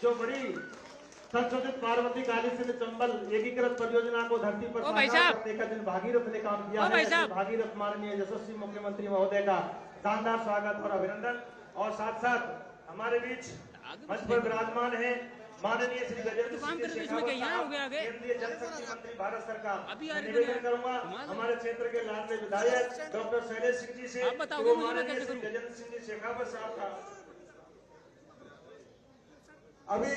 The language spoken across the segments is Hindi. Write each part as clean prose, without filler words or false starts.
जो बड़ी संशोधित पार्वती काली सिंध चंबल एकीकृत परियोजना को धरती पर साकार करने का दिन भागीरथ ने काम किया है, ऐसे भागीरथ माननीय यशस्वी मुख्यमंत्री महोदय का शानदार स्वागत और अभिनंदन। और साथ साथ हमारे बीच मंच पर विराजमान है माननीय श्री गजेंद्र सिंह शेखावत साहब, केंद्रीय जल शक्ति मंत्री भारत सरकार। मैं निवेदन करूंगा हमारे क्षेत्र के लाडले विधायक डॉक्टर शैलेश सिंह जी से कि वो माननीय श्री गजेंद्र सिंह शेखावत साहब का अभी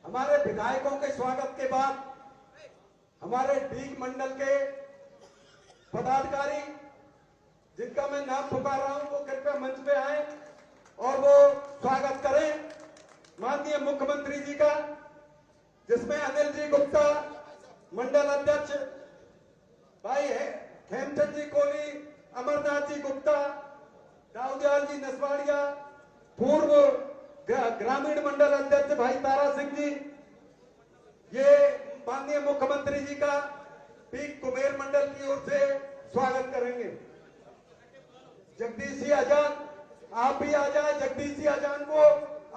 हमारे विधायकों के स्वागत के बाद हमारे डीग मंडल के पदाधिकारी जिनका मैं नाम पुकार रहा हूं वो कृपया मंच पे आए और वो स्वागत करें माननीय मुख्यमंत्री जी का, जिसमें अनिल जी गुप्ता मंडल अध्यक्ष, भाई हेमचंद जी कोहली, अमरनाथ जी गुप्ता, दाऊदयाल जी नसवाड़िया, पूर्व ग्रामीण मंडल अध्यक्ष भाई तारा सिंह जी, ये माननीय मुख्यमंत्री जी का पीक कुमेर मंडल की ओर से स्वागत करेंगे। जगदीश जी आजाद आप भी आ जाए, जगदीश जी आजाद को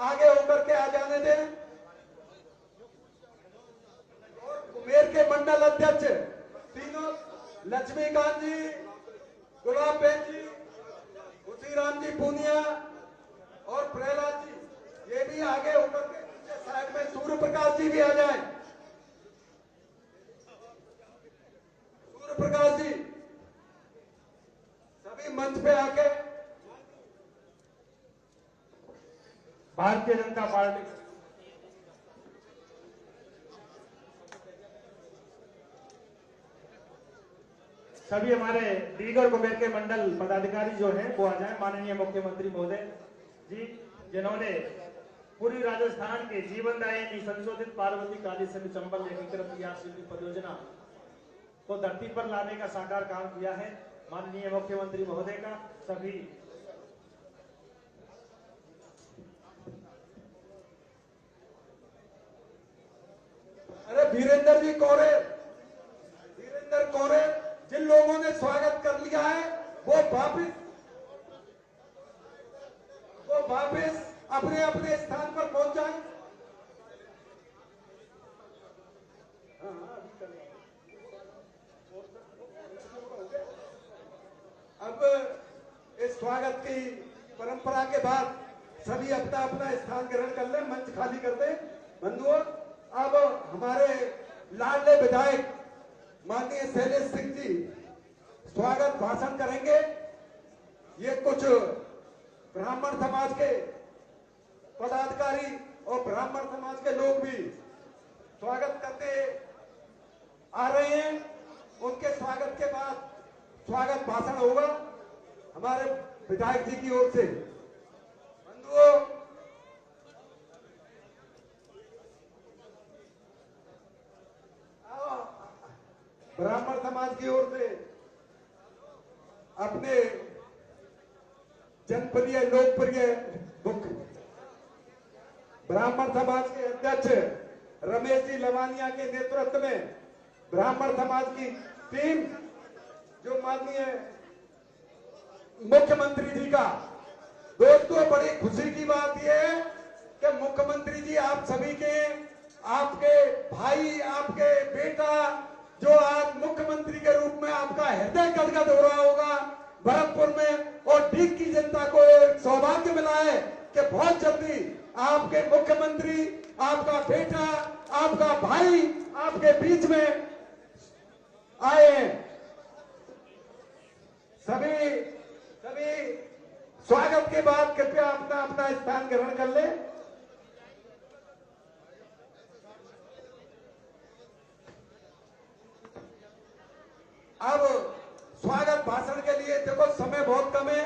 आगे होकर के आ जाने दें। और कुमेर के मंडल अध्यक्ष तीनों लक्ष्मीकांत जी, गुलाब बहन जी, खुशीराम जी पूनिया और प्रहलाद जी, ये भी आगे होकर के पीछे साइड में सूर्य प्रकाश जी भी आ जाए। सूर्य प्रकाश जी सभी मंच पे आके भारतीय जनता पार्टी सभी हमारे दीगर कुमेर के मंडल पदाधिकारी जो हैं वो आ जाए। माननीय मुख्यमंत्री महोदय जी, जिन्होंने पूरी राजस्थान के जीवनदायिनी संशोधित पार्वती काली सिंध चंबल एकीकृत परियोजना को धरती पर लाने का साकार काम किया है, माननीय मुख्यमंत्री महोदय का सभी वीरेंद्र जी कोरे, वीरेंद्र कोरे, जिन लोगों ने स्वागत कर लिया है वो वापस अपने अपने स्थान पर पहुंच जाएं। अब इस स्वागत की परंपरा के बाद सभी अपना अपना स्थान ग्रहण कर लें, मंच खाली कर दें। बंधुओं, अब हमारे लाडले विधायक माननीय शैलेश सिंह जी स्वागत भाषण करेंगे। ये कुछ ब्राह्मण समाज के पदाधिकारी और ब्राह्मण समाज के लोग भी स्वागत करते आ रहे हैं। उनके स्वागत के बाद स्वागत भाषण होगा हमारे विधायक जी की ओर से। बंधुओं, ब्राह्मण समाज की ओर से अपने जनप्रिय लोकप्रिय ब्राह्मण समाज के अध्यक्ष रमेश जी लवानिया के नेतृत्व में ब्राह्मण समाज की टीम, जो माननीय मुख्यमंत्री जी का, दोस्तों बड़ी खुशी की बात यह है कि मुख्यमंत्री जी आप सभी के, आपके भाई, आपके बेटा जो आज मुख्यमंत्री के रूप में आपका हृदय गदगद हो रहा होगा भरतपुर में, और डीग की जनता को सौभाग्य मिला है कि बहुत जल्दी आपके मुख्यमंत्री, आपका बेटा, आपका भाई आपके बीच में आए हैं। सभी स्वागत के बाद कृपया अपना अपना स्थान ग्रहण कर ले। अब स्वागत भाषण के लिए, देखो समय बहुत कम है,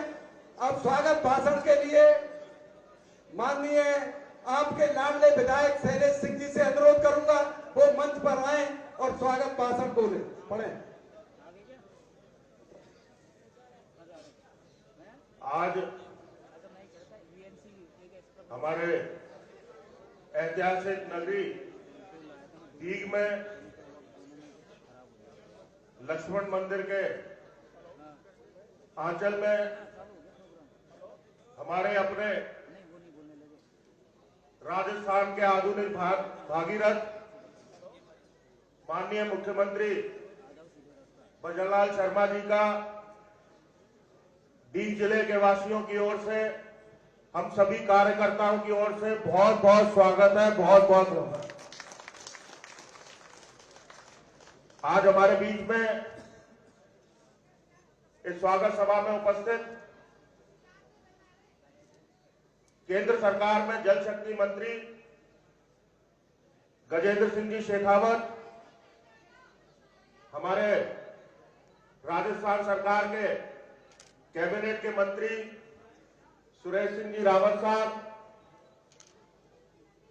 अब स्वागत भाषण के लिए माननीय आपके लाडले विधायक शैलेश सिंह जी से अनुरोध करूंगा वो मंच पर आए और स्वागत भाषण बोले, पढ़े। आज हमारे ऐतिहासिक नगरी दीग में लक्ष्मण मंदिर के आंचल में हमारे अपने राजस्थान के आधुनिक भागीरथ माननीय मुख्यमंत्री भजनलाल शर्मा जी का दीव जिले के वासियों की ओर से, हम सभी कार्यकर्ताओं की ओर से बहुत बहुत स्वागत है, बहुत बहुत स्वागत। आज हमारे बीच में इस स्वागत सभा में उपस्थित केंद्र सरकार में जल शक्ति मंत्री गजेंद्र सिंह जी शेखावत, हमारे राजस्थान सरकार के कैबिनेट के मंत्री सुरेश सिंह जी रावत साहब,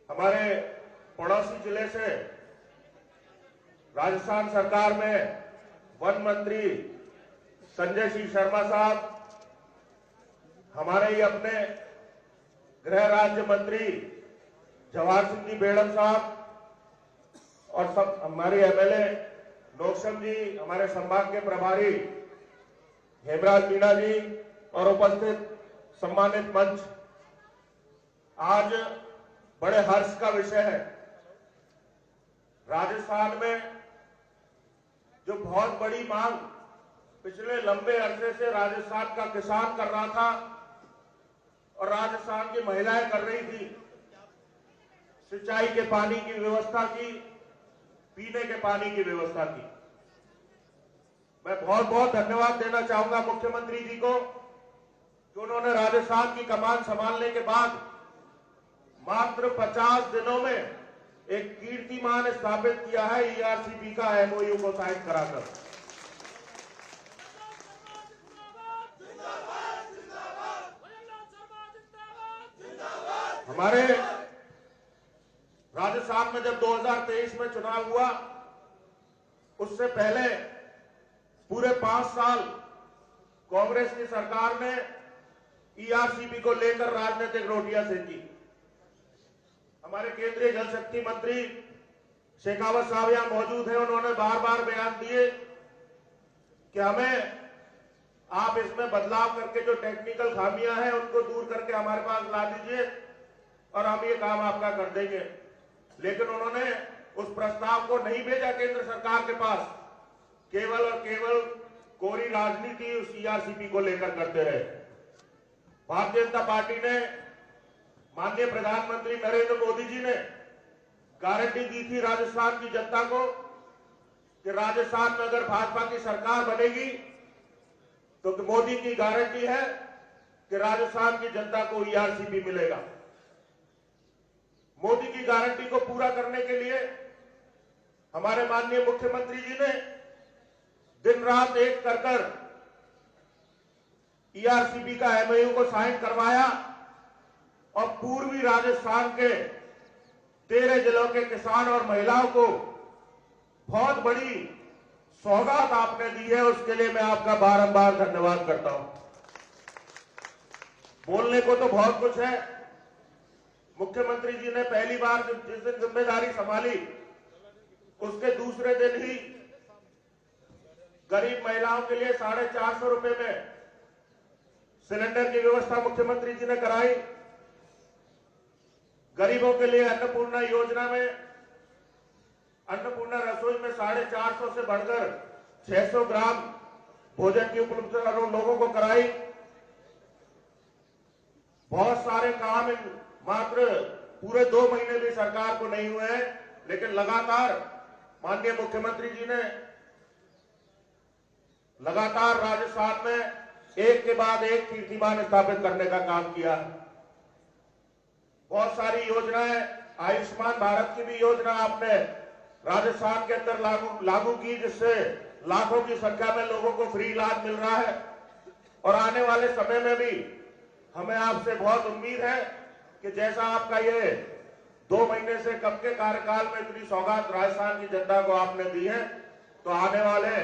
हमारे पड़ोसी जिले से राजस्थान सरकार में वन मंत्री संजय सिंह शर्मा साहब, हमारे ही अपने गृह राज्य मंत्री जवाहर सिंह जी बेड़म साहब, और सब हमारे एमएलए नौशम जी, हमारे संभाग के प्रभारी हेमराज मीणा जी और उपस्थित सम्मानित मंच। आज बड़े हर्ष का विषय है, राजस्थान में जो बहुत बड़ी मांग पिछले लंबे अरसे से राजस्थान का किसान कर रहा था और राजस्थान की महिलाएं कर रही थी, सिंचाई के पानी की व्यवस्था की, पीने के पानी की व्यवस्था की। मैं बहुत बहुत धन्यवाद देना चाहूंगा मुख्यमंत्री जी को कि उन्होंने राजस्थान की कमान संभालने के बाद मात्र 50 दिनों में एक कीर्तिमान स्थापित किया है, ईआरसीपी का एमओयू को साइन कराकर। हमारे राजस्थान में जब 2023 में चुनाव हुआ, उससे पहले पूरे 5 साल कांग्रेस की सरकार ने ईआरसीपी को लेकर राजनीतिक रोटियां सेकी। हमारे केंद्रीय जल शक्ति मंत्री शेखावत साहब यहां मौजूद हैं, उन्होंने बार बार बयान दिए कि हमें आप इसमें बदलाव करके जो टेक्निकल खामियां हैं उनको दूर करके हमारे पास ला दीजिए और हम ये काम आपका कर देंगे। लेकिन उन्होंने उस प्रस्ताव को नहीं भेजा केंद्र सरकार के पास, केवल और केवल कोरी राजनीति उस ईआरसीपी को लेकर करते रहे। भारतीय जनता पार्टी ने, माननीय प्रधानमंत्री नरेंद्र मोदी जी ने गारंटी दी थी राजस्थान की जनता को कि राजस्थान में अगर भाजपा की सरकार बनेगी तो मोदी की गारंटी है कि राजस्थान की जनता को ईआरसीपी मिलेगा। मोदी की गारंटी को पूरा करने के लिए हमारे माननीय मुख्यमंत्री जी ने दिन रात एक कर ईआरसीपी का एमओयू को साइन करवाया और पूर्वी राजस्थान के 13 जिलों के किसान और महिलाओं को बहुत बड़ी सौगात आपने दी है, उसके लिए मैं आपका बारंबार धन्यवाद करता हूं। बोलने को तो बहुत कुछ है। मुख्यमंत्री जी ने पहली बार जिस दिन जिम्मेदारी संभाली उसके दूसरे दिन ही गरीब महिलाओं के लिए 450 रुपए में सिलेंडर की व्यवस्था मुख्यमंत्री जी ने कराई। गरीबों के लिए अन्नपूर्णा योजना में, अन्नपूर्णा रसोई में 450 से बढ़कर 600 ग्राम भोजन की उपलब्धता लोगों को कराई। बहुत सारे काम मात्र पूरे 2 महीने भी सरकार को नहीं हुए हैं, लेकिन लगातार माननीय मुख्यमंत्री जी ने लगातार राजस्थान में एक के बाद एक कीर्तिमान स्थापित करने का काम किया। बहुत सारी योजनाएं, आयुष्मान भारत की भी योजना आपने राजस्थान के अंदर लागू की, जिससे लाखों की संख्या में लोगों को फ्री इलाज मिल रहा है। और आने वाले समय में भी हमें आपसे बहुत उम्मीद है कि जैसा आपका ये 2 महीने से कम के कार्यकाल में इतनी सौगात राजस्थान की जनता को आपने दी है, तो आने वाले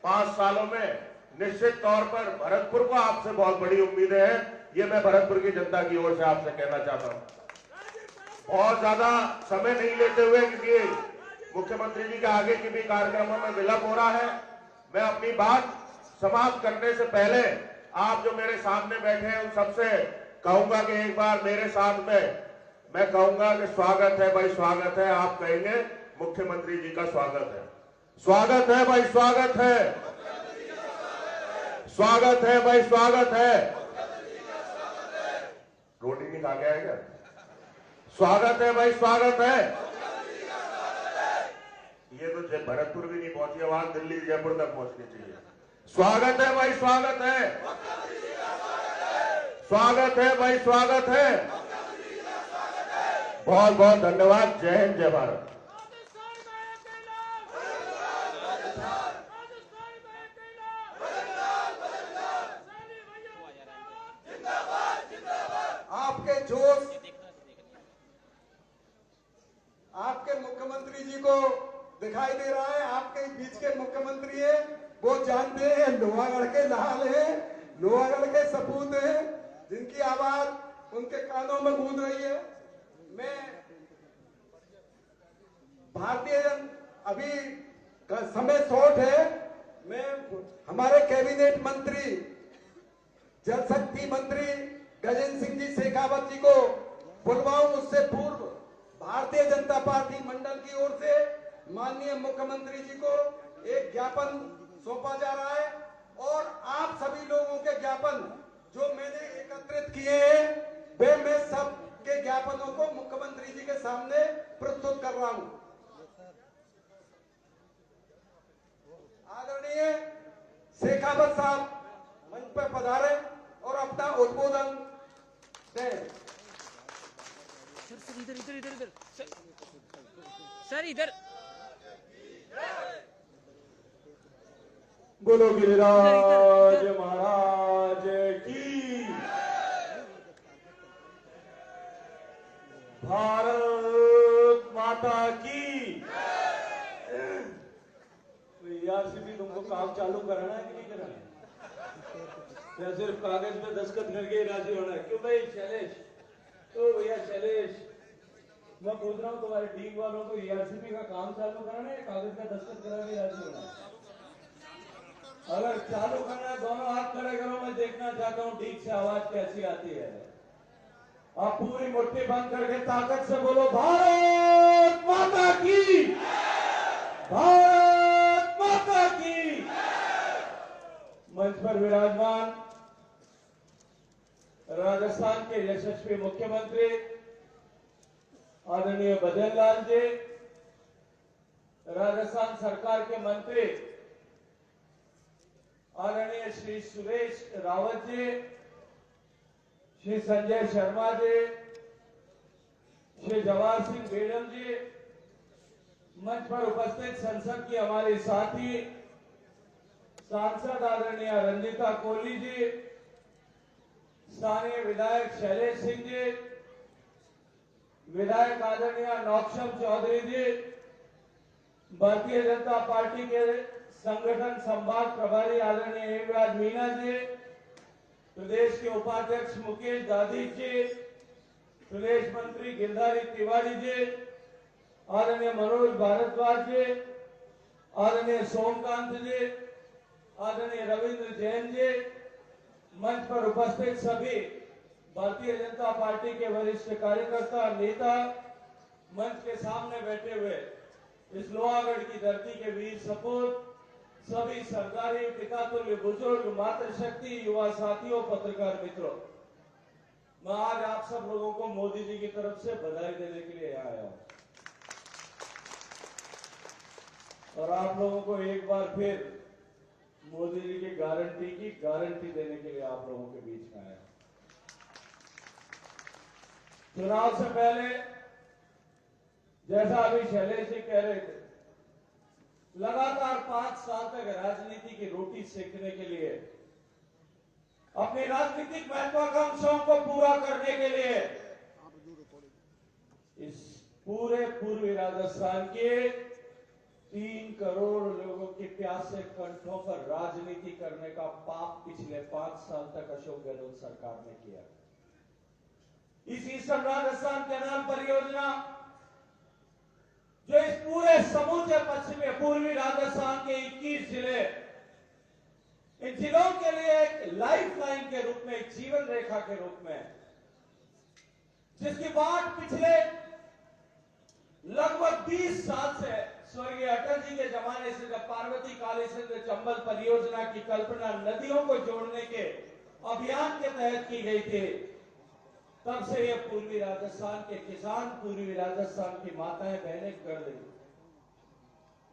5 सालों में निश्चित तौर पर भरतपुर को आपसे बहुत बड़ी उम्मीदें हैं। ये मैं भरतपुर की जनता की ओर से आपसे कहना चाहता हूं। बहुत ज्यादा समय नहीं लेते हुए, क्योंकि मुख्यमंत्री जी के आगे के भी कार्यक्रमों में विलंब हो रहा है, मैं अपनी बात समाप्त करने से पहले आप जो मेरे सामने बैठे हैं उन सबसे कहूंगा कि एक बार मेरे साथ में मैं कहूंगा कि स्वागत है भाई, स्वागत है। आप कहेंगे मुख्यमंत्री जी का स्वागत है। स्वागत है भाई, स्वागत है। स्वागत है भाई, स्वागत है। रोटी नहीं खा के आएगा? स्वागत है भाई, स्वागत है। ये तो भरतपुर भी नहीं पहुंची, आवाज दिल्ली जयपुर तक पहुंचनी चाहिए। स्वागत है भाई, स्वागत है। स्वागत है भाई, स्वागत है। बहुत बहुत धन्यवाद। जय हिंद, जय भारत। आपके जोश, आपके मुख्यमंत्री जी को दिखाई दे रहा है। आपके बीच के मुख्यमंत्री है, वो जानते हैं लोहागढ़ के लाल हैं, लोहागढ़ के सपूत हैं, जिनकी आवाज उनके कानों में गूंज रही है। मैं भारतीय अभी समय शॉर्ट है। मैं हमारे कैबिनेट मंत्री, जल शक्ति मंत्री गजेंद्र सिंह जी शेखावत जी को बुलवाऊं, उससे पूर्व भारतीय जनता पार्टी मंडल की ओर से माननीय मुख्यमंत्री जी को एक ज्ञापन सौंपा जा रहा है और आप सभी लोगों के ज्ञापन जो मैंने एकत्रित किए हैं, वे मैं सब के ज्ञापनों को मुख्यमंत्री जी के सामने प्रस्तुत कर रहा हूं। आदरणीय शेखावत साहब मंच पर पधारे और अपना उद्बोधन दें। सर इधर इधर इधर इधर सर इधर। बोलो गिरिराज महाराज की। भारत माता की। ईआरसीबी तुमको काम चालू कराना है कि नहीं कराना है? या सिर्फ कागज पे दस्तखत करके राजी होना है? क्यों भाई शैलेश, तो भैया शैलेश, मैं पूछ रहा हूँ तुम्हारी टीम वालों को ईआरसीबी का काम चालू कराना है, कागज का दस्तखत करा के राजी होना है? अगर चालू करना है दोनों हाथ खड़े करो, मैं देखना चाहता हूँ ठीक से आवाज कैसी आती है। आप पूरी मुट्ठी बंद करके ताकत से बोलो भारत माता की, भारत माता की। मंच पर विराजमान राजस्थान के यशस्वी मुख्यमंत्री आदरणीय भजन लाल जी, राजस्थान सरकार के मंत्री आदरणीय श्री सुरेश रावत जी, श्री संजय शर्मा जी, श्री जवाहर सिंह बेगम जी, मंच पर उपस्थित संसद की हमारी साथी सांसद आदरणीय रंजीता कोहली जी, स्थानीय विधायक शैलेश सिंह जी, विधायक आदरणीय नौक्षम चौधरी जी, भारतीय जनता पार्टी के संगठन संभाग प्रभारी आदरणीय हेमराज मीना जी, प्रदेश के उपाध्यक्ष मुकेश दादी जी, प्रदेश मंत्री गिरधारी तिवारी जी, आदरणीय मनोज भारद्वाज जी, आदरणीय सोमकांत जी, आदरणीय रविंद्र जैन जी, मंच पर उपस्थित सभी भारतीय जनता पार्टी के वरिष्ठ कार्यकर्ता नेता, मंच के सामने बैठे हुए इस लोहागढ़ की धरती के वीर सपूत, सभी सरदारी पितातुल्य बुजुर्ग, मातृशक्ति, युवा साथियों, पत्रकार मित्रों, मैं आज आप सब लोगों को मोदी जी की तरफ से बधाई देने के लिए आया हूं और आप लोगों को एक बार फिर मोदी जी की गारंटी देने के लिए आप लोगों के बीच में आया। चुनाव से पहले जैसा अभी शैलेश जी कह रहे थे, लगातार 5 साल तक राजनीति की रोटी सेकने के लिए, अपनी राजनीतिक महत्वाकांक्षाओं को पूरा करने के लिए इस पूरे पूर्वी राजस्थान के 3 करोड़ लोगों के प्यासे कंठों पर राजनीति करने का पाप पिछले 5 साल तक अशोक गहलोत सरकार ने किया। इस ईस्टर्न राजस्थान कैनाल परियोजना जो इस पूरे समूचे पश्चिमी पूर्वी राजस्थान के 21 जिले, इन जिलों के लिए एक लाइफ लाइन के रूप में, एक जीवन रेखा के रूप में जिसकी बाट पिछले लगभग 20 साल से स्वर्गीय अटल जी के जमाने से, जब पार्वती काली सिंध चंबल परियोजना की कल्पना नदियों को जोड़ने के अभियान के तहत की गई थी, तब से ये पूर्वी राजस्थान के किसान, पूर्वी राजस्थान की माताएं बहनें कर रही।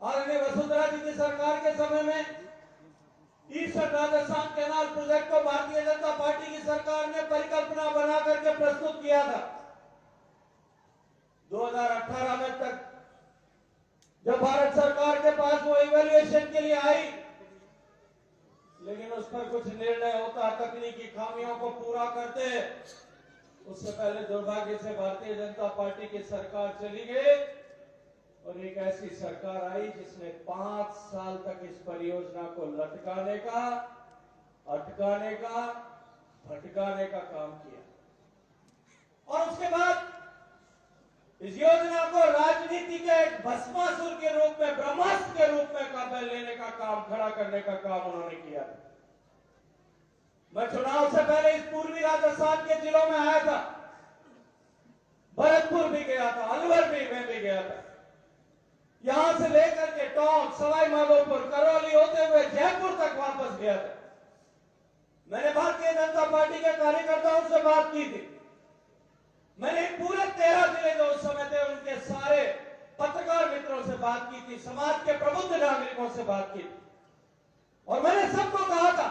आदरणीय वसुंधरा जी की सरकार के समय में ईस्टर्न राजस्थान कैनाल प्रोजेक्ट को भारतीय जनता पार्टी की सरकार ने परिकल्पना बना करके प्रस्तुत किया था। 2018 में तक जब भारत सरकार के पास वो इवैल्यूएशन के लिए आई, लेकिन उस पर कुछ निर्णय होता, तकनीकी खामियों को पूरा करते, उससे पहले दुर्भाग्य से भारतीय जनता पार्टी की सरकार चली गई और एक ऐसी सरकार आई जिसने 5 साल तक इस परियोजना को लटकाने का, अटकाने का, भटकाने का काम किया। और उसके बाद इस योजना को राजनीति के एक भस्मासुर के रूप में, ब्रह्मास्त्र के रूप में काबू लेने का काम, खड़ा करने का काम उन्होंने किया था। मैं चुनाव से पहले इस पूर्वी राजस्थान के जिलों में आया था, भरतपुर भी गया था, अलवर भी गया था। यहां से लेकर के टोंक, सवाई माधोपुर, करौली होते हुए जयपुर तक वापस गया था। मैंने भारतीय जनता पार्टी के कार्यकर्ताओं से बात की थी। मैंने पूरे 13 जिले जो उस समय थे उनके सारे पत्रकार मित्रों से बात की थी, समाज के प्रबुद्ध नागरिकों से बात की थी, और मैंने सबको कहा था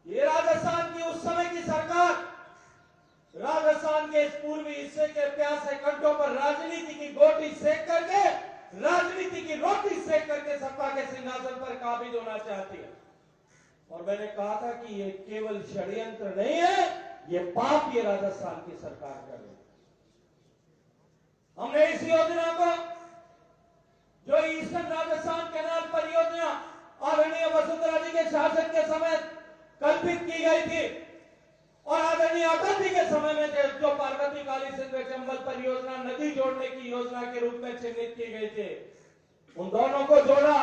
ये राजस्थान की उस समय की सरकार राजस्थान के इस पूर्वी हिस्से के प्यासे कंठों पर राजनीति की गोटी सेक करके, राजनीति की रोटी सेक करके सत्ता के सिंहासन पर काबिज होना चाहती है। और मैंने कहा था कि ये केवल षड्यंत्र नहीं है, ये पाप ये राजस्थान की सरकार कर रही है। हमने इस योजना को, जो ईस्टर्न राजस्थान कैनाल परियोजना आदरणीय वसुंधरा जी के शासन के समय कल्पित की गई थी, और आदरणीय अटल जी के समय में जो पार्वती काली सिंध चंबल परियोजना नदी जोड़ने की योजना के रूप में चिन्हित की गई थी, उन दोनों को जोड़ा।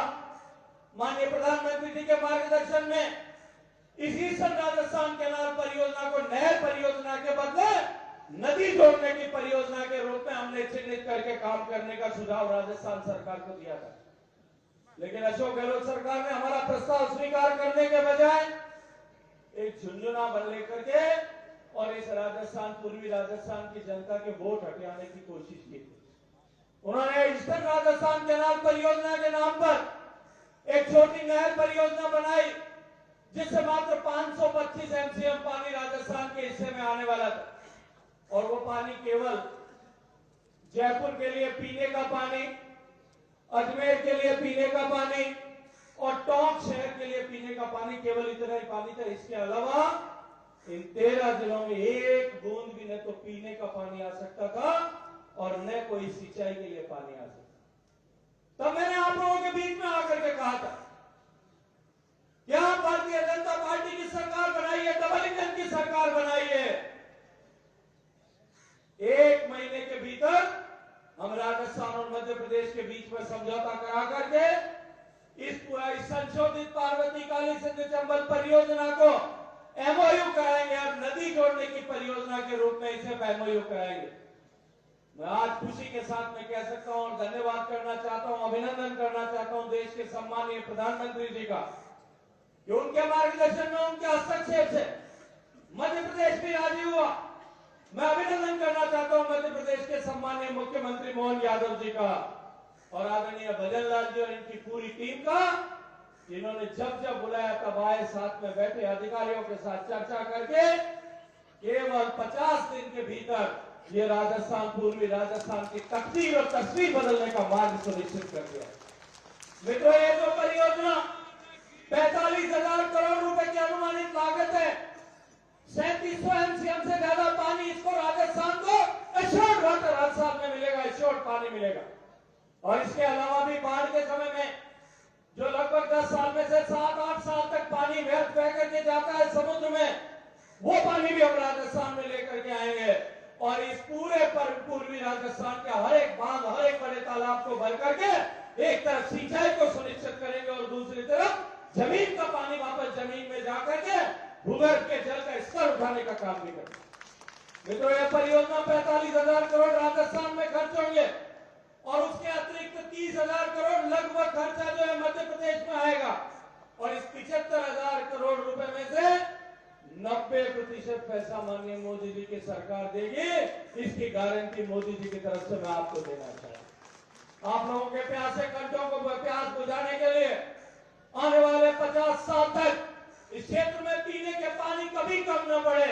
माननीय प्रधानमंत्री जी के मार्गदर्शन में इस ईस्टर्न राजस्थान कैनाल परियोजना को नहर परियोजना के बदले नदी जोड़ने की परियोजना के रूप में हमने चिन्हित करके काम करने का सुझाव राजस्थान सरकार को दिया था। लेकिन अशोक गहलोत सरकार ने हमारा प्रस्ताव स्वीकार करने के बजाय एक झुंझुना बन लेकर के और इस राजस्थान, पूर्वी राजस्थान की जनता के वोट हटाने की कोशिश की। उन्होंने ईस्टर्न राजस्थान कैनाल परियोजना के नाम पर एक छोटी नहर परियोजना बनाई, जिससे मात्र 525 एमसीएम पानी राजस्थान के हिस्से में आने वाला था, और वो पानी केवल जयपुर के लिए पीने का पानी, अजमेर के लिए पीने का पानी और टोंक शहर के लिए पीने का पानी, केवल इतना ही पानी था। इसके अलावा इन 13 जिलों में एक बूंद भी न तो पीने का पानी आ सकता था और न कोई सिंचाई के लिए पानी आ सकता। तब मैंने आप लोगों के बीच में आकर के कहा था, यहां भारतीय जनता पार्टी की सरकार बनाई है, डबल इंजन की सरकार बनाई है। 1 महीने के भीतर हम राजस्थान और मध्य प्रदेश के बीच में समझौता करा करके इस संशोधित पार्वती काली सिंध चंबल परियोजना को एमओयू कराएंगे और नदी जोड़ने की परियोजना के रूप में इसे एमओयू कराएंगे। मैं आज खुशी के साथ में कह सकता हूं और धन्यवाद करना चाहता हूं, अभिनंदन करना चाहता हूं देश के सम्मानीय प्रधानमंत्री जी का, कि उनके मार्गदर्शन में, उनके हस्तक्षेप से मध्य प्रदेश भी राजी हुआ। मैं अभिनंदन करना चाहता हूं मध्य प्रदेश के सम्मानीय मुख्यमंत्री मोहन यादव जी का और आदरणीय भजन लाल जी और इनकी पूरी टीम का, जिन्होंने जब जब बुलाया तब आए, साथ में बैठे अधिकारियों के साथ चर्चा करके केवल 50 दिन के भीतर ये राजस्थान, पूर्वी राजस्थान की तकदीर और तस्वीर बदलने का मार्ग सुनिश्चित कर दिया। मित्रों, ये जो परियोजना 45,000 करोड़ रुपए की अनुमानित लागत है, 3700 एमसीएम से ज्यादा पानी इसको राजस्थान को एश्योर्ड वाटर हर साल में मिलेगा, एश्योर्ड पानी मिलेगा। और इसके अलावा भी बाढ़ के समय में जो लगभग 10 साल में से 7-8 साल तक पानी व्यर्थ बह करके जाता है समुद्र में, वो पानी भी हम राजस्थान में लेकर के आएंगे और इस पूरे पूर्वी राजस्थान के हर एक बांध, हर एक बड़े तालाब को भर करके एक तरफ सिंचाई को सुनिश्चित करेंगे और दूसरी तरफ जमीन का पानी वापस जमीन में जाकर के भूगर्भ के जल का स्तर उठाने का काम भी करेंगे। मित्रों, यह परियोजना 45,000 करोड़ राजस्थान में खर्च होंगे और उसके अतिरिक्त 30,000 करोड़ लगभग खर्चा जो है मध्य प्रदेश में आएगा और इस 75,000 करोड़ रुपए में से 90% पैसा माननीय मोदी जी की सरकार देगी। इसकी गारंटी मोदी जी की तरफ से मैं आपको देना चाहता हूं। आप लोगों के प्यासे कंठों को प्यास बुझाने के लिए आने वाले 50 साल तक इस क्षेत्र में पीने के पानी कभी कम न पड़े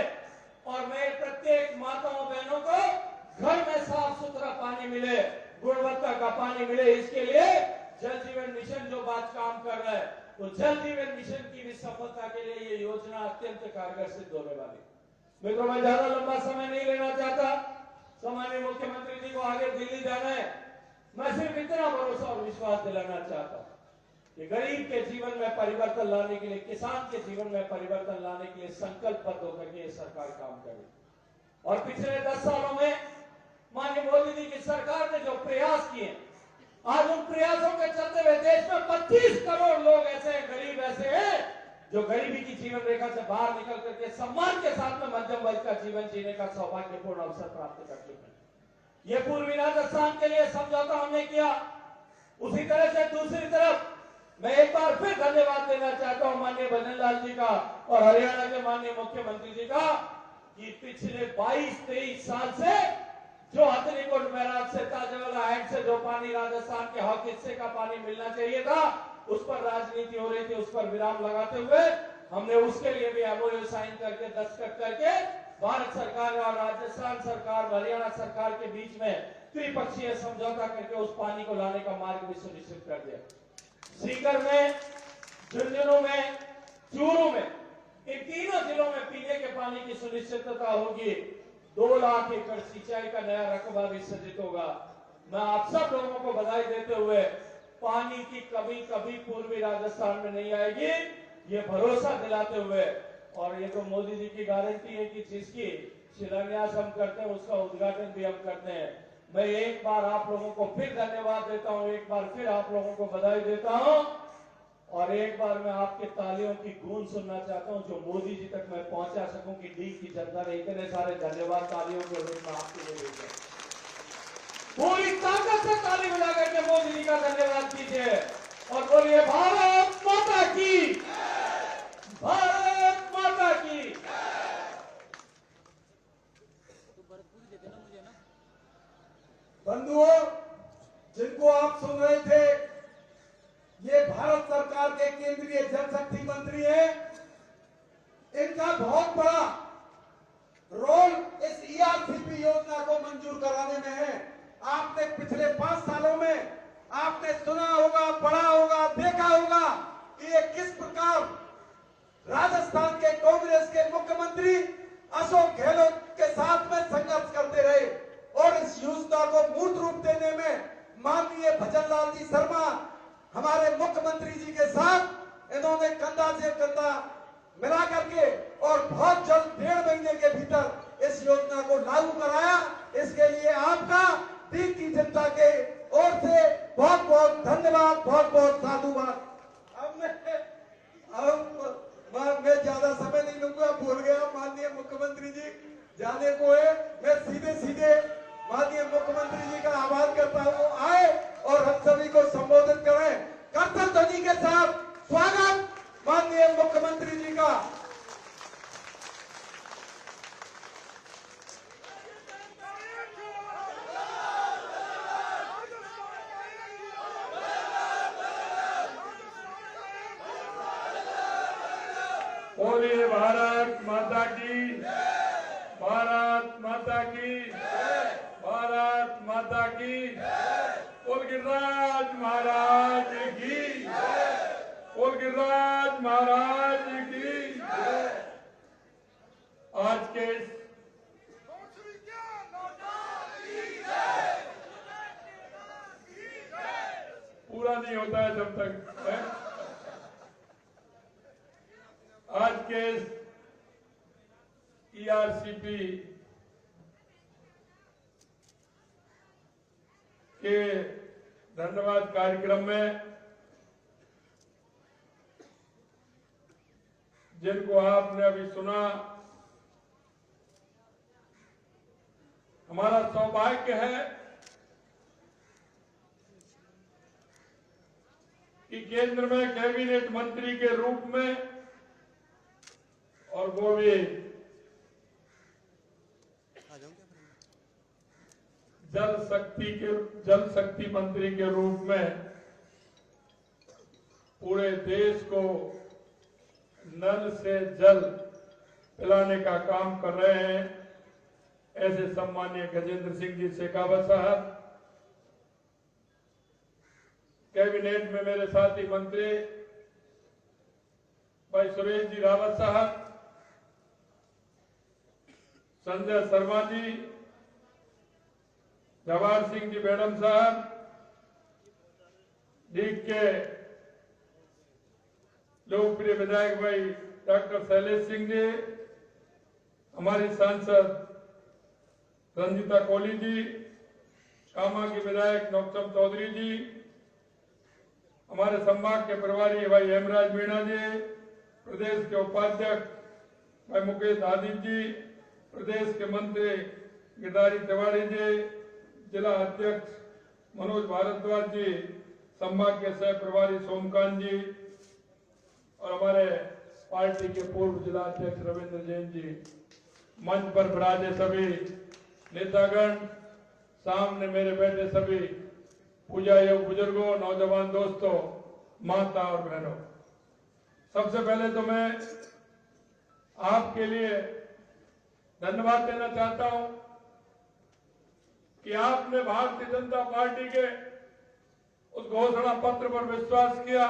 और मैं प्रत्येक माताओं बहनों को घर में साफ सुथरा पानी मिले, गुणवत्ता का पानी मिले। इसके लिए जल जीवन मिशन जो बात काम कर रहा है, तो जल जीवन मिशन की भी सफलता के लिए ये योजना अत्यंत कारगर सिद्ध होने वाली। मित्रों, मैं ज्यादा लंबा समय नहीं लेना चाहता। सामान्य मुख्यमंत्री जी को आगे दिल्ली जाना है। मैं सिर्फ इतना भरोसा और विश्वास दिलाना चाहता हूं कि गरीब के जीवन में परिवर्तन लाने के लिए, किसान के जीवन में परिवर्तन लाने के लिए संकल्पबद्ध होकर के सरकार काम करेगी। और पिछले 10 सालों में माननीय मोदी जी की सरकार ने जो प्रयास किए, आज उन प्रयासों के चलते हुए देश में 25 करोड़ लोग ऐसे हैं, गरीब ऐसे हैं जो गरीबी की जीवन रेखा से बाहर निकल करके सम्मान के साथ में मध्यम वर्ग का जीवन जीने का सौभाग्यपूर्ण अवसर प्राप्त कर चुके हैं। ये पूर्वी राजस्थान के लिए समझौता हमने किया। उसी तरह से दूसरी तरफ मैं एक बार फिर धन्यवाद देना चाहता हूं माननीय भजन लाल जी का और हरियाणा के माननीय मुख्यमंत्री जी का कि पिछले 22-23 साल से जो हथनीकुंड बैराज से ताजवाला हैंड से जो पानी राजस्थान के हक हिस्से का पानी मिलना चाहिए था, उस पर राजनीति हो रही थी, उस पर विराम लगाते हुए हमने उसके लिए भी एमओयू साइन करके दस्तखत करके भारत सरकार और राजस्थान सरकार, हरियाणा सरकार के बीच में त्रिपक्षीय समझौता करके उस पानी को लाने का मार्ग भी सुनिश्चित कर दिया। सीकर में, झुंझुनू में, चूरू में, इन तीनों जिलों में पीने के पानी की सुनिश्चितता होगी। 2 लाख एकड़ सिंचाई का नया रकबा भी सृजित होगा। मैं आप सब लोगों को बधाई देते हुए पानी की कमी कभी पूर्वी राजस्थान में नहीं आएगी, ये भरोसा दिलाते हुए, और ये तो मोदी जी की गारंटी है कि जिसकी शिलान्यास हम करते हैं उसका उद्घाटन भी हम करते हैं। मैं एक बार आप लोगों को फिर धन्यवाद देता हूं, एक बार फिर आप लोगों को बधाई देता हूं और एक बार मैं आपके तालियों की गूंज सुनना चाहता हूं जो मोदी जी तक मैं पहुंचा सकूं कि डी की जनता ने इतने सारे धन्यवाद तालियों के रूप में आपके लिए भेजे। पूरी ताकत से ताली बजा करके मोदी जी का धन्यवाद कीजिए और बोलिए भारत माता की, भारत माता की। बंधुओं, जिनको आप सुन रहे थे, ये भारत सरकार के केंद्रीय जल शक्ति मंत्री हैं। इनका बहुत बड़ा रोल इस ईआरसीपी योजना को मंजूर कराने में है। आपने पिछले 5 सालों में आपने सुना होगा, पढ़ा होगा, देखा होगा कि ये किस प्रकार राजस्थान के कांग्रेस के मुख्यमंत्री अशोक गहलोत के साथ में संघर्ष करते रहे और इस योजना को मूर्त रूप देने में माननीय भजन लाल जी शर्मा हमारे मुख्यमंत्री जी के साथ इन्होंने कंधा से कंधा मिला करके और बहुत जल्द 1.5 महीने के भीतर इस योजना को लागू कराया। इसके लिए आपका दी की जनता के ओर से बहुत बहुत धन्यवाद, बहुत बहुत साधुवाद। अब मैं ज्यादा समय नहीं लूंगा, भूल गया माननीय मुख्यमंत्री जी जाने को है। मैं सीधे माननीय मुख्यमंत्री जी का आह्वान करता हूँ आए और हम सभी को संबोधित करें। कर्तव्य ध्वनि के साथ स्वागत माननीय मुख्यमंत्री जी का। बोलिए भारत माता की, भारत माता की, भारत माता की। बोल गिरिराज महाराज की, बोल गिरिराज महाराज की। आज के पूरा नहीं होता है जब तक है? आज के ईआरसीपी के धन्यवाद कार्यक्रम में जिनको आपने अभी सुना, हमारा सौभाग्य है कि केंद्र में कैबिनेट मंत्री के रूप में और वो भी जल शक्ति मंत्री के रूप में पूरे देश को नल से जल पिलाने का काम कर रहे हैं। ऐसे सम्माननीय गजेंद्र सिंह जी शेखावत साहब, कैबिनेट में मेरे साथी मंत्री भाई सुरेश जी रावत साहब, संजय शर्मा जी, जवाहर सिंह जी मैडम साहब, डीग के लोकप्रिय विधायक भाई डॉक्टर शैलेश सिंह जी, हमारी सांसद रंजीता कोहली जी, कामा के विधायक नौकचंद चौधरी जी, हमारे संभाग के प्रभारी भाई हेमराज मीणा जी, प्रदेश के उपाध्यक्ष भाई मुकेश आदित्य जी, प्रदेश के मंत्री गिरधारी तिवारी जी, जिला अध्यक्ष मनोज भारद्वाज जी, संभाग के सह प्रभारी सोमकांत जी और हमारे पार्टी के पूर्व जिला अध्यक्ष रविंद्र जैन जी, मंच पर विराजे सभी नेतागण, सामने मेरे बैठे सभी पूजा योग बुजुर्गों, नौजवान दोस्तों, माता और बहनों, सबसे पहले तो मैं आपके लिए धन्यवाद देना चाहता हूं कि आपने भारतीय जनता पार्टी के उस घोषणा पत्र पर विश्वास किया,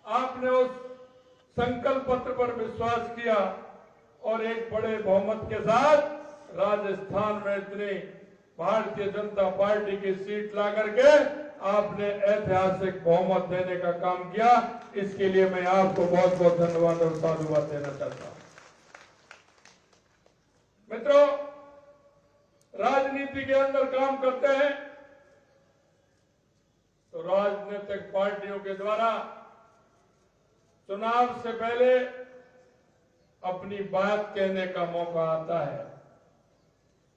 आपने उस संकल्प पत्र पर विश्वास किया और एक बड़े बहुमत के साथ राजस्थान में इतनी भारतीय जनता पार्टी की सीट ला करके आपने ऐतिहासिक बहुमत देने का काम किया। इसके लिए मैं आपको बहुत बहुत धन्यवाद और साधुवाद देना चाहता हूं। मित्रों, राजनीति के अंदर काम करते हैं तो राजनीतिक पार्टियों के द्वारा चुनाव से पहले अपनी बात कहने का मौका आता है।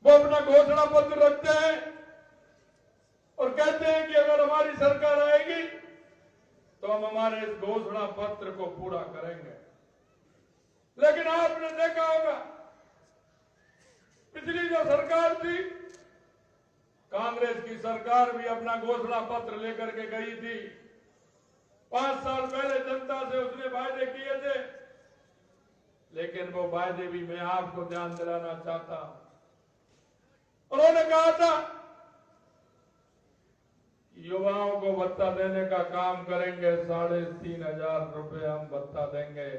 वो अपना घोषणा पत्र रखते हैं और कहते हैं कि अगर हमारी सरकार आएगी तो हम हमारे इस घोषणा पत्र को पूरा करेंगे। लेकिन आपने देखा होगा पिछली जो सरकार थी, कांग्रेस की सरकार भी अपना घोषणा पत्र लेकर के गई थी। 5 साल पहले जनता से उसने वायदे किए थे, लेकिन वो वायदे भी मैं आपको ध्यान दिलाना चाहता हूं। उन्होंने कहा था युवाओं को भत्ता देने का काम करेंगे, 3,500 रुपए हम भत्ता देंगे।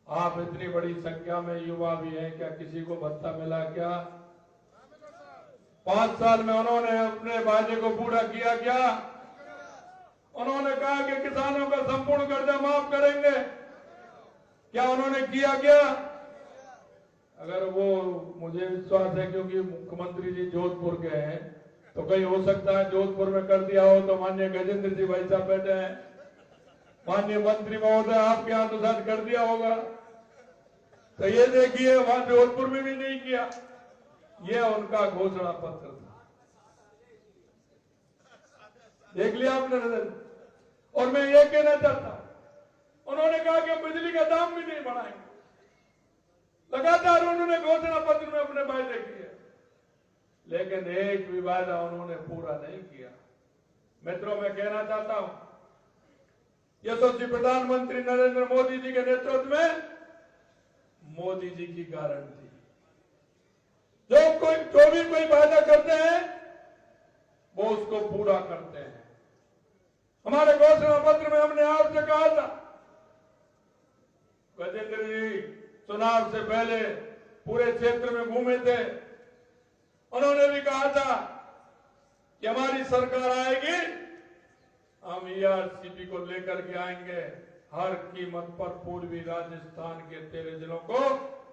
आप इतनी बड़ी संख्या में युवा भी हैं, क्या किसी को भत्ता मिला क्या? 5 साल में उन्होंने अपने वादे को पूरा किया क्या? उन्होंने कहा कि किसानों का संपूर्ण कर्जा माफ करेंगे, क्या उन्होंने किया क्या? अगर वो, मुझे विश्वास है क्योंकि मुख्यमंत्री जी जोधपुर के हैं, तो कहीं हो सकता है जोधपुर में कर दिया हो तो माननीय गजेंद्र जी भाई साहब बैठे हैं, माननीय मंत्री महोदय आपके यहां तो शायद कर दिया होगा। तो ये देखिए वहां जोधपुर में भी नहीं किया। ये उनका घोषणा पत्र था, देख लिया आपने नजर। और मैं ये कहना चाहता हूं, उन्होंने कहा कि बिजली का दाम भी नहीं बढ़ाएंगे। लगातार उन्होंने घोषणा पत्र में अपने वायदे किए, लेकिन एक भी वायदा उन्होंने पूरा नहीं किया। मित्रों, मैं कहना चाहता हूं, यशस्वी प्रधानमंत्री नरेंद्र मोदी जी के नेतृत्व में मोदी जी की गारंटी, जो भी कोई वायदा करते हैं वो उसको पूरा करते हैं। हमारे घोषणा पत्र में हमने आपसे कहा था, गजेंद्र जी चुनाव से पहले पूरे क्षेत्र में घूमे थे, उन्होंने भी कहा था कि हमारी सरकार आएगी, हम ईआरसीपी को लेकर के आएंगे, हर कीमत पर पूर्वी राजस्थान के 13 जिलों को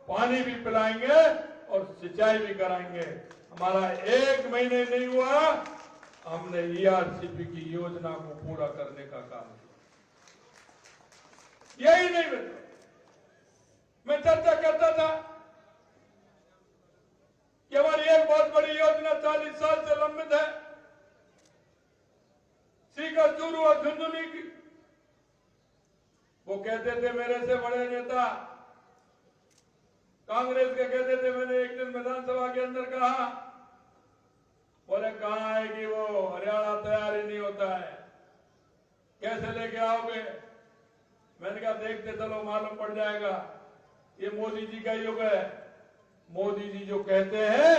पानी भी पिलाएंगे और सिंचाई भी कराएंगे। हमारा 1 महीने नहीं हुआ, हमने ईआरसीपी की योजना को पूरा करने का काम किया। यही नहीं मित्रों, मैं चर्चा करता था कि हमारी एक बहुत बड़ी योजना 40 साल से लंबित है, सीकर चूरू और झुंझुनू की। वो कहते थे मेरे से बड़े नेता कांग्रेस के कहते थे, मैंने एक दिन विधानसभा के अंदर कहा, बोले कहां है कि वो हरियाणा तैयार ही नहीं होता है, कैसे लेके आओगे? मैंने कहा देखते चलो मालूम पड़ जाएगा, ये मोदी जी का युग है। मोदी जी जो कहते हैं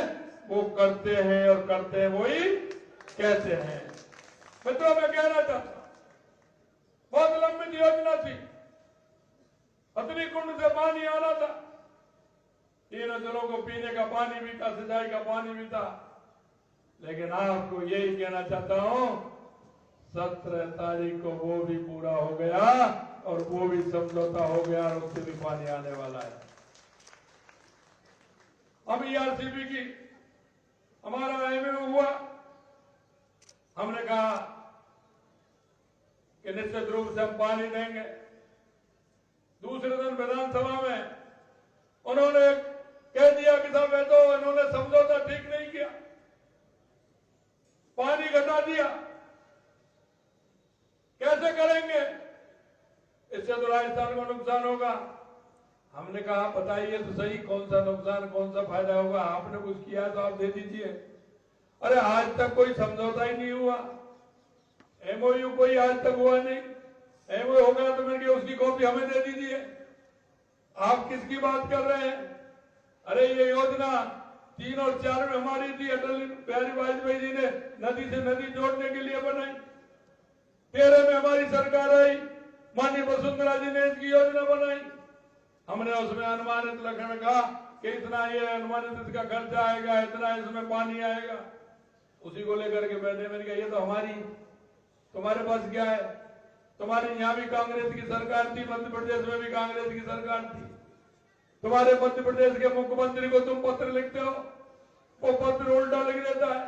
वो करते हैं और करते हैं वही कहते हैं। मित्रों मैं कहना चाहता हूं, बहुत लंबी योजना थी, हथनी कुंड से पानी आना था, 3 जिलों को पीने का पानी भी था, सिंचाई का पानी भी था। लेकिन आपको यही कहना चाहता हूं, 17 तारीख को वो भी पूरा हो गया और वो भी समझौता हो गया और उससे भी पानी आने वाला है। अब ईआरसीबी की हमारा एमओयू हुआ, हमने कहा कि निश्चित रूप से हम पानी देंगे। दूसरे दिन विधानसभा में उन्होंने कह दिया कि साहब ये तो इन्होंने समझौता ठीक नहीं किया, पानी घटा दिया, कैसे करेंगे, इससे तो राजस्थान को नुकसान होगा। हमने कहा बताइए तो सही कौन सा नुकसान कौन सा फायदा होगा, आपने कुछ किया तो आप दे दीजिए। अरे आज तक कोई समझौता ही नहीं हुआ, एमओयू कोई आज तक हुआ नहीं। एमओयू होगा तो मैंने उसकी कॉपी हमें दे दीजिए। आप किसकी बात कर रहे हैं? अरे ये योजना 3 और 4 में हमारी थी, अटल बिहारी वाजपेयी जी ने नदी से नदी जोड़ने के लिए बनाई। 13 में हमारी सरकार आई, माननीय वसुंधरा जी ने इसकी योजना बनाई। हमने उसमें अनुमानित लखन कहा कि इतना ये अनुमानित इसका खर्चा आएगा, इतना इसमें पानी आएगा, उसी को लेकर के बैठे। मैंने कहा ये तो हमारी, तुम्हारे पास क्या है? तुम्हारी यहां भी कांग्रेस की सरकार थी, मध्य प्रदेश में भी कांग्रेस की सरकार थी। तुम्हारे मध्य प्रदेश के मुख्यमंत्री को तुम पत्र लिखते हो, वो पत्र उल्टा लिख देता है।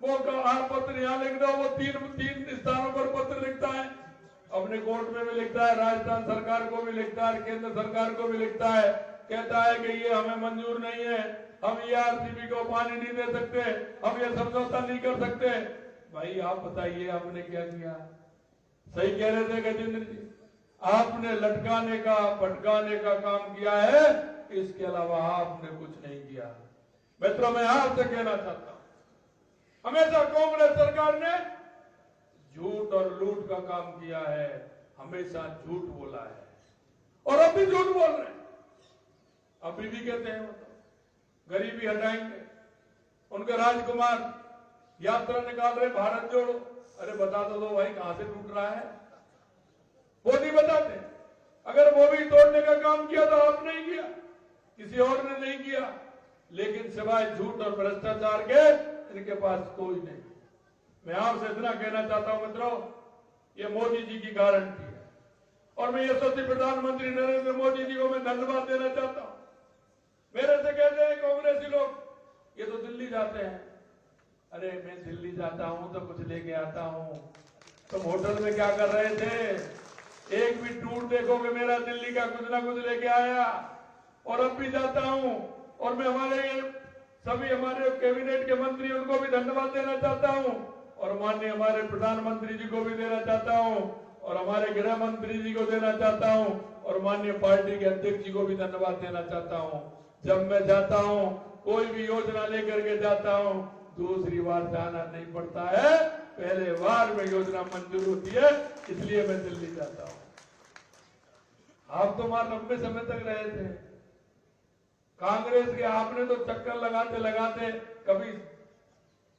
वो आप पत्र यहां लिख दो, वो तीन स्थानों पर पत्र लिखता है, अपने कोर्ट में भी लिखता है, राजस्थान सरकार को भी लिखता है, केंद्र सरकार को भी लिखता है, कहता है कि ये हमें मंजूर नहीं है, हम ईआरसीबी को पानी नहीं दे सकते, हम ये समझौता नहीं कर सकते। भाई आप बताइए आपने क्या किया? सही कह रहे थे गजेंद्र जी, आपने लटकाने का भटकाने का काम किया है, इसके अलावा आपने कुछ नहीं किया। मित्रों मैं आपसे कहना चाहता हूं, हमेशा कांग्रेस सरकार ने झूठ और लूट का काम किया है, हमेशा झूठ बोला है और अब भी झूठ बोल रहे हैं। अभी भी कहते हैं गरीबी हटाएंगे, उनके राजकुमार यात्रा निकाल रहे भारत जोड़ो। अरे बता दो भाई कहां से टूट रहा है? वो नहीं बताते। अगर वो भी तोड़ने का काम किया तो आपने ही किया, किसी और ने नहीं किया। लेकिन सिवाय झूठ और भ्रष्टाचार के इनके पास कोई नहीं। मैं आपसे इतना कहना चाहता हूं मित्रों, ये मोदी जी की गारंटी है और मैं यशस्वी प्रधानमंत्री नरेंद्र मोदी जी को मैं धन्यवाद देना चाहता हूं। मेरे से कहते हैं कांग्रेसी लोग, ये तो दिल्ली जाते हैं। अरे मैं दिल्ली जाता हूं तो कुछ लेके आता हूं, तुम होटल में क्या कर रहे थे? एक भी टूर देखोगे मेरा दिल्ली का कुछ ना कुछ लेके आया। और अब भी जाता हूं और मैं सभी हमारे कैबिनेट के मंत्री उनको भी धन्यवाद देना चाहता हूं और माननीय हमारे प्रधानमंत्री जी को भी देना चाहता हूं और हमारे गृह मंत्री जी को देना चाहता हूं और माननीय पार्टी के अध्यक्ष जी को भी धन्यवाद देना चाहता हूं। जब मैं जाता हूं, कोई भी योजना लेकर के जाता हूं, दूसरी बार जाना नहीं पड़ता है, पहले बार में योजना मंजूर होती है, इसलिए मैं दिल्ली जाता हूं। आप तो वहां लंबे समय तक रहे थे कांग्रेस के, आपने तो चक्कर लगाते लगाते, कभी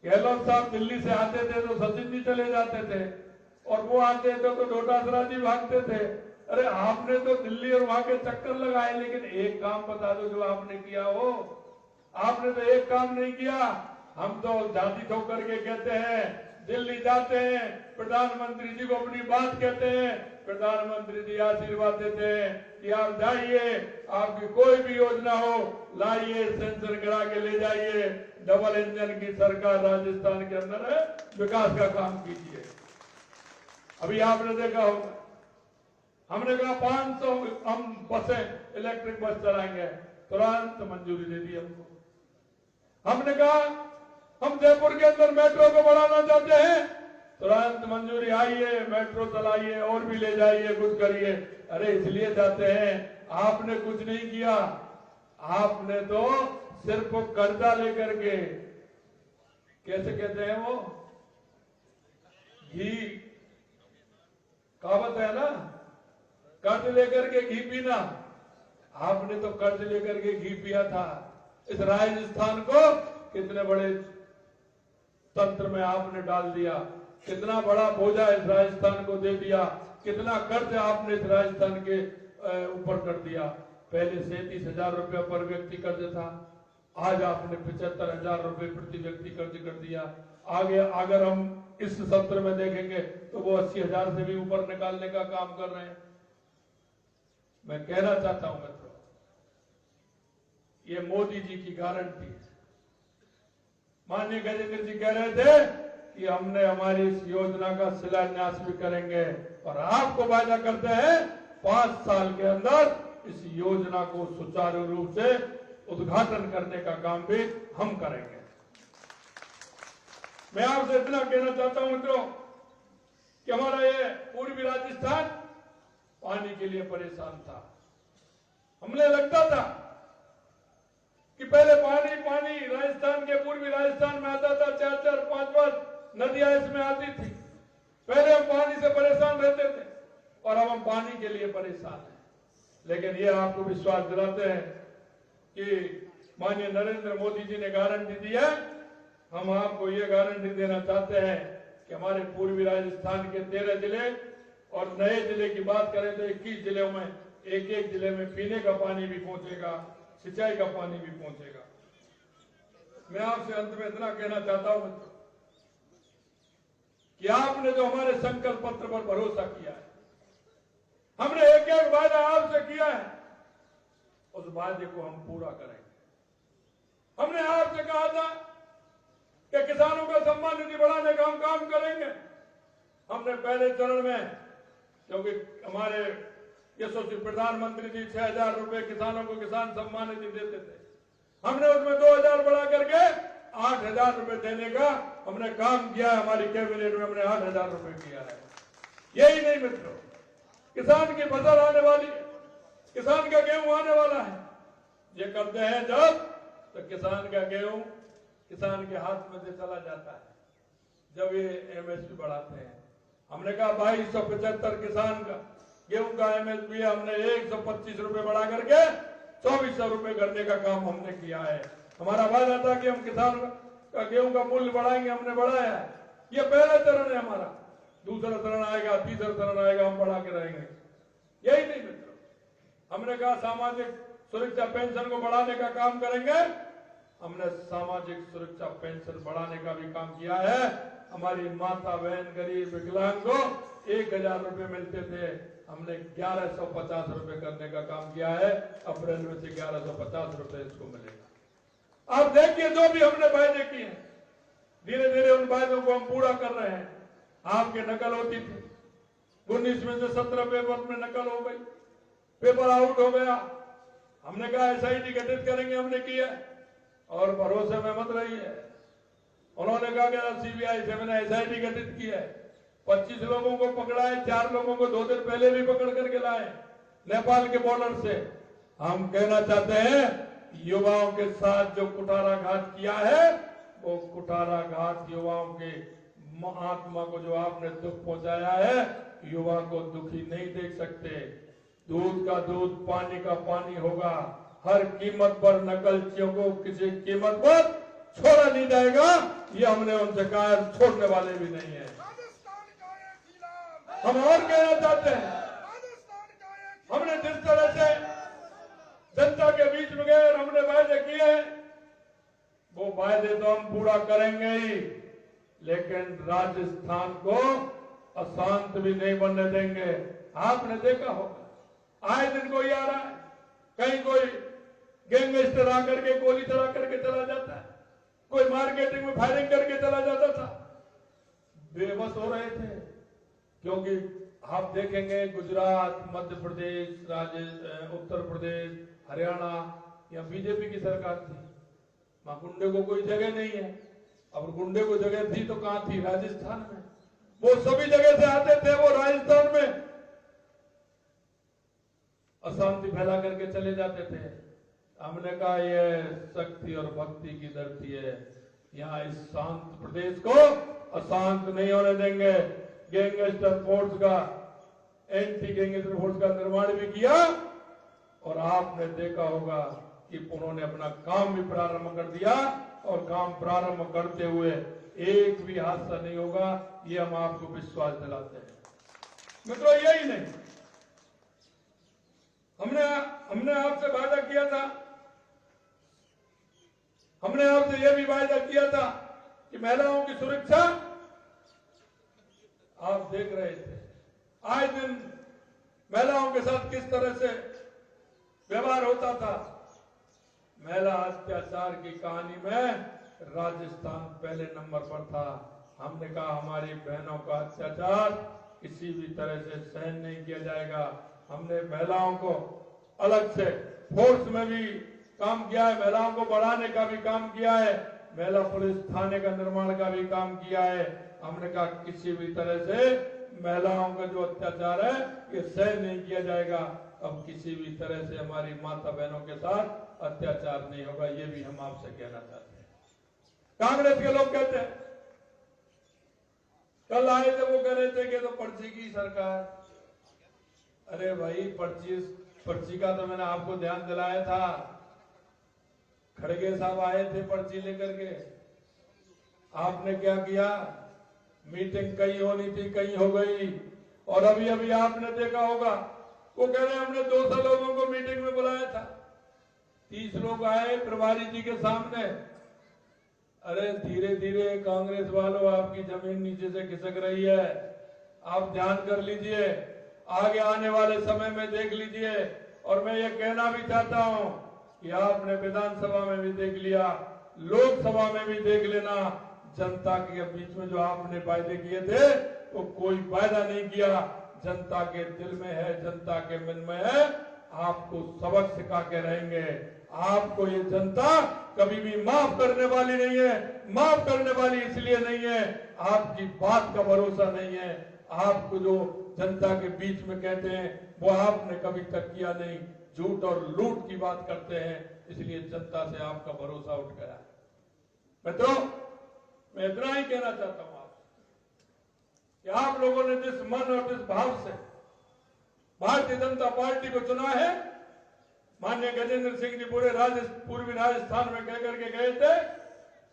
गहलोत साहब दिल्ली से आते थे तो सचिन जी चले जाते थे और वो आते थे तो डोटासरा जी भागते थे। अरे आपने तो दिल्ली और वहां के चक्कर लगाए, लेकिन एक काम बता दो जो आपने किया हो। आपने तो एक काम नहीं किया। हम तो झांसी ठोक करके कहते हैं, दिल्ली जाते हैं, प्रधानमंत्री जी को अपनी बात कहते हैं, प्रधानमंत्री जी आशीर्वाद देते हैं कि आप जाइए, आपकी कोई भी योजना हो लाइए, सेंसर करा के ले जाइए, डबल इंजन की सरकार राजस्थान के अंदर है, विकास का काम कीजिए। अभी आपने देखा होगा, हमने कहा 500 हम बसें इलेक्ट्रिक बस चलाएंगे, तुरंत मंजूरी दे दी हमको। हमने कहा हम जयपुर के अंदर मेट्रो को बढ़ाना चाहते हैं, तुरंत मंजूरी आई है, मेट्रो चलाइए और भी ले जाइए, कुछ करिए। अरे इसलिए जाते हैं, आपने कुछ नहीं किया, आपने तो सिर्फ कर्जा लेकर के, कैसे कहते हैं वो, घी, कहावत है ना, कर्ज लेकर के घी पीना, आपने तो कर्ज लेकर के घी पिया था। इस राजस्थान को कितने बड़े तंत्र में आपने डाल दिया, कितना बड़ा बोझा इस राजस्थान को दे दिया, कितना कर्ज आपने इस राजस्थान के ऊपर कर दिया। पहले 37,000 रुपया पर व्यक्ति कर्ज था, आज आपने 75,000 रुपये प्रति व्यक्ति कर्ज कर दिया। आगे अगर हम इस सत्र में देखेंगे तो वो 80,000 से भी ऊपर निकालने का काम कर रहे हैं। मैं कहना चाहता हूं मित्रों, ये मोदी जी की गारंटी है। माननीय गजेंद्र जी कह रहे थे कि हमने हमारी इस योजना का शिलान्यास भी करेंगे, और आपको वादा करते हैं 5 साल के अंदर इस योजना को सुचारू रूप से उद्घाटन करने का काम भी हम करेंगे। मैं आपसे इतना कहना चाहता हूं मित्रों कि हमारा ये पूर्वी राजस्थान पानी के लिए परेशान था। हमने लगता था कि पहले पानी पानी राजस्थान के पूर्वी राजस्थान में आता था, 4-4, 5-5 नदियां इसमें आती थी। पहले हम पानी से परेशान रहते थे और अब हम पानी के लिए परेशान हैं। लेकिन ये आपको विश्वास दिलाते हैं कि माननीय नरेंद्र मोदी जी ने गारंटी दी है, हम आपको ये गारंटी देना चाहते हैं कि हमारे पूर्वी राजस्थान के 13 जिले और नए जिले की बात करें तो 21 जिलों में एक जिले में पीने का पानी भी पहुंचेगा, सिंचाई का पानी भी पहुंचेगा। मैं आपसे अंत में इतना कहना चाहता हूं मित्रों कि आपने जो हमारे संकल्प पत्र पर भरोसा किया है, हमने एक वादा आपसे किया है, उस वादे को हम पूरा करेंगे। हमने आपसे कहा था कि किसानों का सम्मान निधि बढ़ाने का हम काम करेंगे। हमने पहले चरण में, क्योंकि हमारे यशस्वी प्रधानमंत्री जी 6,000 रुपए किसानों को किसान सम्मान निधि देते थे, हमने उसमें 2,000 बढ़ा करके 8,000 रुपए देने का हमने काम किया है। हमारी कैबिनेट में हमने 8,000 रुपए किया है। यही नहीं मित्रों, किसान की फसल आने वाली है, किसान का गेहूं आने वाला है। ये करते हैं जब तो किसान का गेहूं किसान के हाथ में से चला जाता है, जब ये एमएसपी बढ़ाते हैं। हमने कहा 2275 किसान का गेहूं का एमएसपी हमने 125 रुपए बढ़ा करके 2400 रुपए करने का काम हमने किया है। हमारा वादा था कि हम किसान का गेहूं का मूल्य बढ़ाएंगे, हमने बढ़ाया है। ये पहला चरण है हमारा, दूसरा चरण आएगा, तीसरा चरण आएगा, हम बढ़ा के रहेंगे। यही नहीं मित्रों, हमने कहा सामाजिक सुरक्षा पेंशन को बढ़ाने का काम करेंगे। हमने सामाजिक सुरक्षा पेंशन बढ़ाने का भी काम किया है। हमारी माता बहन गरीब विकलांग को 1,000 रुपए मिलते थे, हमने 1,150 रुपए करने का काम किया है। अप्रैल में से 1,150 रुपए इसको मिलेगा। आप देखिए जो भी हमने वायदे किए हैं, धीरे धीरे उन वायदों को हम पूरा कर रहे हैं। आपके नकल होती थी, 19 में से 17 पेपर में नकल हो गई, पेपर आउट हो गया। हमने कहा एसआईटी गठित करेंगे, हमने किया और भरोसे में मत रही है। उन्होंने कहा कि सीबीआई से मैंने एसआईटी गठित की है, 25 लोगों को पकड़ा है, 4 लोगों को 2 दिन पहले भी पकड़ करके लाए नेपाल के बॉर्डर से। हम कहना चाहते हैं युवाओं के साथ जो कुठाराघात किया है, वो कुठाराघात युवाओं के आत्मा को जो आपने दुख पहुंचाया है, युवा को दुखी नहीं देख सकते। दूध का दूध, पानी का पानी होगा। हर कीमत पर नकलचियों को किसी कीमत पर छोड़ा नहीं जाएगा, ये हमने उनसे कहा, छोड़ने वाले भी नहीं है। हम और कहना चाहते हैं, हमने जिस तरह से जनता के बीच में गए और हमने वायदे किए, वो वायदे तो हम पूरा करेंगे ही, लेकिन राजस्थान को अशांत भी नहीं बनने देंगे। आपने देखा होगा आए दिन कोई आ रहा है, कहीं कोई गैंगस्टर आकर के गोली चला करके चला जाता है, कोई मार्केटिंग में फायरिंग करके चला जाता था। बेबस हो रहे थे, क्योंकि आप देखेंगे गुजरात, मध्य प्रदेश, उत्तर प्रदेश, हरियाणा, यहाँ बीजेपी की सरकार थी। वहां गुंडे को कोई जगह नहीं है। अब गुंडे को जगह थी तो कहां थी? राजस्थान में। वो सभी जगह से आते थे, वो राजस्थान में अशांति फैला करके चले जाते थे। हमने कहा ये शक्ति और भक्ति की धरती है, यहाँ इस शांत प्रदेश को अशांत नहीं होने देंगे। गैंगस्टर फोर्स का, एंटी गैंगस्टर फोर्स का निर्माण भी किया और आपने देखा होगा कि उन्होंने अपना काम भी प्रारंभ कर दिया और काम प्रारंभ करते हुए एक भी हादसा नहीं होगा, ये हम आपको विश्वास दिलाते हैं। मित्रों, यही नहीं, हमने आपसे वादा किया था, हमने आपसे यह भी वादा किया था कि महिलाओं की सुरक्षा, आप देख रहे थे आए दिन महिलाओं के साथ किस तरह से व्यवहार होता था। महिला अत्याचार की कहानी में राजस्थान पहले नंबर पर था। हमने कहा हमारी बहनों का अत्याचार किसी भी तरह से सहन नहीं किया जाएगा। हमने महिलाओं को अलग से फोर्स में भी काम किया है, महिलाओं को बढ़ाने का भी काम किया है, महिला पुलिस थाने का निर्माण का भी काम किया है। हमने कहा किसी भी तरह से महिलाओं का जो अत्याचार है ये सहन नहीं किया जाएगा। अब किसी भी तरह से हमारी माता बहनों के साथ अत्याचार नहीं होगा, ये भी हम आपसे कहना चाहते हैं। कांग्रेस के लोग कहते हैं, कल आए थे वो कह रहे थे कि तो पर्ची की सरकार। अरे भाई, पर्ची का तो मैंने आपको ध्यान दिलाया था। खड़गे साहब आए थे पर्ची लेकर के, आपने क्या किया? मीटिंग कहीं होनी थी, कहीं हो गई। और अभी अभी आपने देखा होगा, वो कह रहे हमने 200 लोगों को मीटिंग में बुलाया था, 30 लोग आए प्रभारी जी के सामने। अरे धीरे धीरे कांग्रेस वालों आपकी जमीन नीचे से खिसक रही है, आप ध्यान कर लीजिए, आगे आने वाले समय में देख लीजिए। और मैं ये कहना भी चाहता हूं कि आपने विधानसभा में भी देख लिया, लोकसभा में भी देख लेना, जनता के बीच में जो आपने वायदे किए थे वो कोई वायदा नहीं किया। जनता के दिल में है, जनता के मन में है, आपको सबक सिखा के रहेंगे। आपको ये जनता कभी भी माफ करने वाली नहीं है। माफ करने वाली इसलिए नहीं है, आपकी बात का भरोसा नहीं है। आपको जो जनता के बीच में कहते हैं वो आपने कभी तक किया नहीं, झूठ और लूट की बात करते हैं, इसलिए जनता से आपका भरोसा उठ गया। मित्रों, मैं इतना ही कहना चाहता हूं आपसे कि आप लोगों ने जिस मन और जिस भाव से भारतीय जनता पार्टी को चुना है, माननीय गजेंद्र सिंह जी पूर्वी राजस्थान में कह करके गए थे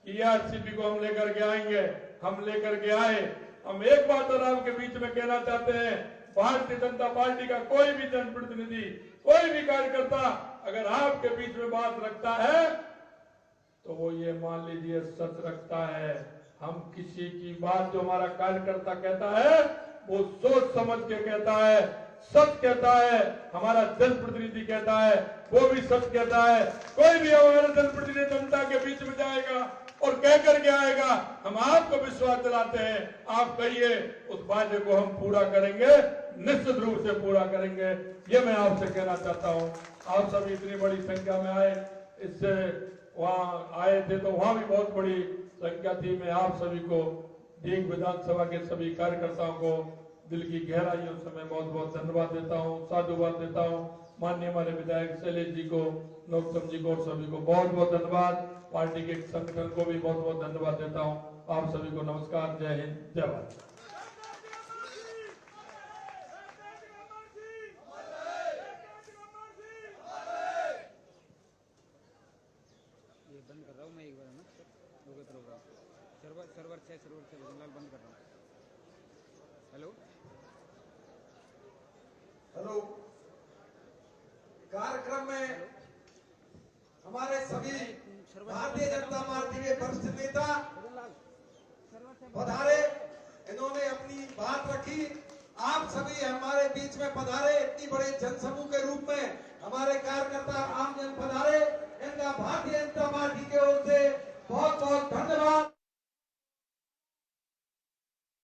कि ईआरसीपी को हम लेकर के आएंगे, हम लेकर के आए। हम एक बात और आपके बीच में कहना चाहते हैं, भारतीय जनता पार्टी का कोई भी जनप्रतिनिधि, कोई भी कार्यकर्ता अगर आपके बीच में बात रखता है तो वो ये मान लीजिए सच रखता है। हम किसी की बात जो हमारा कार्यकर्ता कहता है वो सोच समझ के कहता है, सच कहता है। हमारा जनप्रतिनिधि कहता है वो भी सच कहता है। कोई भी हमारा जनप्रतिनिधि जनता के बीच में जाएगा और कह करके आएगा, हम आपको विश्वास दिलाते हैं, आप कहिए, उस वादे को हम पूरा करेंगे, निश्चित रूप से पूरा करेंगे। ये मैं आपसे कहना चाहता हूं। आप सभी इतनी बड़ी संख्या में आए, इससे वहां आए थे तो वहां भी बहुत बड़ी संख्या थी। मैं आप सभी को, देव विधानसभा के सभी कार्यकर्ताओं को दिल की गहराइयों से मैं बहुत बहुत धन्यवाद देता हूं, साधुवाद देता हूं। माननीय हमारे विधायक शैलेश जी को, नौतम जी को और सभी को बहुत बहुत धन्यवाद। पार्टी के संगठन को भी बहुत बहुत धन्यवाद देता हूं। आप सभी को नमस्कार, जय हिंद, जय भारत। ये बंद कर रहा हूँ मैं एक बार, है ना हो गया प्रोग्राम। सर्वर से भजनलाल बंद कर रहा हूँ। हेलो हेलो, कार्यक्रम में हमारे सभी भारतीय जनता पार्टी के वरिष्ठ नेता पधारे, इन्होंने अपनी बात रखी। आप सभी हमारे बीच में पधारे, इतनी बड़े जनसमूह के रूप में हमारे कार्यकर्ता आम जन पधारे। इनका भारतीय जनता